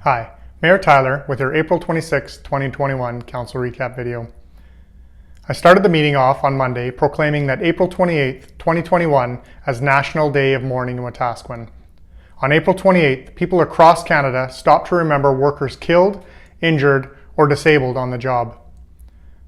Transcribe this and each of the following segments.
Hi, Mayor Tyler with your April 26, 2021 Council Recap video. I started the meeting off on Monday proclaiming that April 28, 2021 as National Day of Mourning in Wetaskiwin. On April 28th, people across Canada stopped to remember workers killed, injured, or disabled on the job.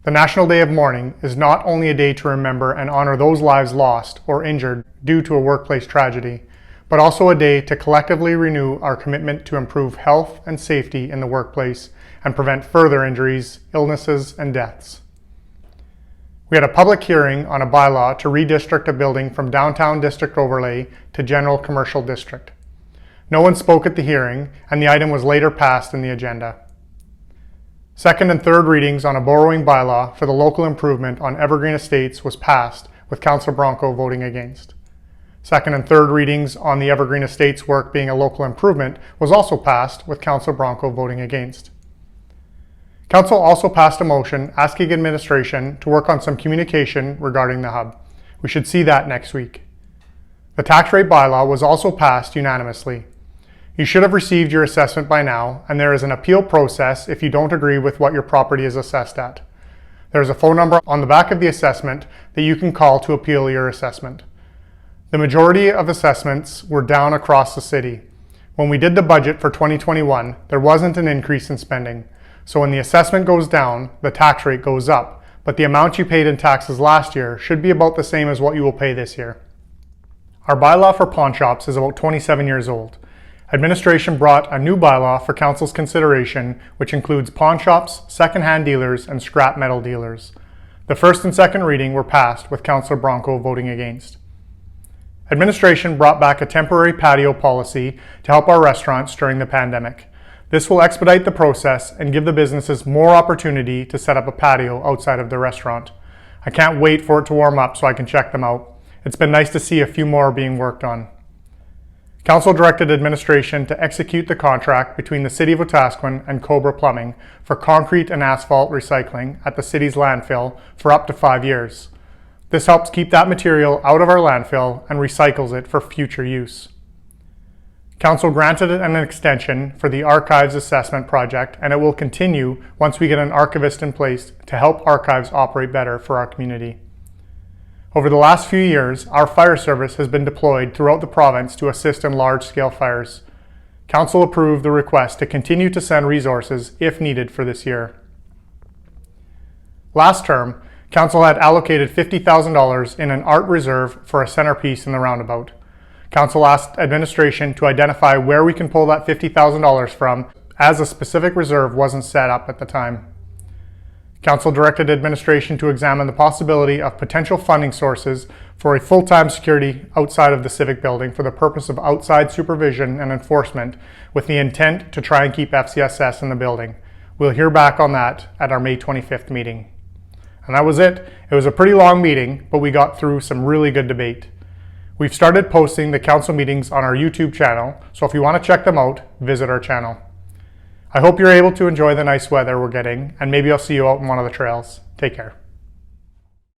The National Day of Mourning is not only a day to remember and honor those lives lost or injured due to a workplace tragedy, but also a day to collectively renew our commitment to improve health and safety in the workplace and prevent further injuries, illnesses, and deaths. We had a public hearing on a bylaw to redistrict a building from downtown district overlay to general commercial district. No one spoke at the hearing, and the item was later passed in the agenda. Second and third readings on a borrowing bylaw for the local improvement on Evergreen Estates was passed, with Councillor Bronco voting against. Second and third readings on the Evergreen Estates work being a local improvement was also passed, with Councillor Bronco voting against. Council also passed a motion asking administration to work on some communication regarding the hub. We should see that next week. The tax rate bylaw was also passed unanimously. You should have received your assessment by now, and there is an appeal process if you don't agree with what your property is assessed at. There is a phone number on the back of the assessment that you can call to appeal your assessment. The majority of assessments were down across the city. When we did the budget for 2021, there wasn't an increase in spending. So when the assessment goes down, the tax rate goes up, but the amount you paid in taxes last year should be about the same as what you will pay this year. Our bylaw for pawn shops is about 27 years old. Administration brought a new bylaw for Council's consideration, which includes pawn shops, second-hand dealers, and scrap metal dealers. The first and second reading were passed, with Councillor Bronco voting against. Administration brought back a temporary patio policy to help our restaurants during the pandemic. This will expedite the process and give the businesses more opportunity to set up a patio outside of the restaurant. I can't wait for it to warm up so I can check them out. It's been nice to see a few more being worked on. Council directed administration to execute the contract between the City of Wetaskiwin and Cobra Plumbing for concrete and asphalt recycling at the city's landfill for up to 5 years. This helps keep that material out of our landfill and recycles it for future use. Council granted an extension for the archives assessment project, and it will continue once we get an archivist in place to help archives operate better for our community. Over the last few years, our fire service has been deployed throughout the province to assist in large-scale fires. Council approved the request to continue to send resources if needed for this year. Last term, Council had allocated $50,000 in an art reserve for a centerpiece in the roundabout. Council asked administration to identify where we can pull that $50,000 from, as a specific reserve wasn't set up at the time. Council directed administration to examine the possibility of potential funding sources for a full-time security outside of the Civic Building for the purpose of outside supervision and enforcement, with the intent to try and keep FCSS in the building. We'll hear back on that at our May 25th meeting. And that was it. It was a pretty long meeting, but we got through some really good debate. We've started posting the council meetings on our YouTube channel, so if you want to check them out, visit our channel. I hope you're able to enjoy the nice weather we're getting, and maybe I'll see you out on one of the trails. Take care.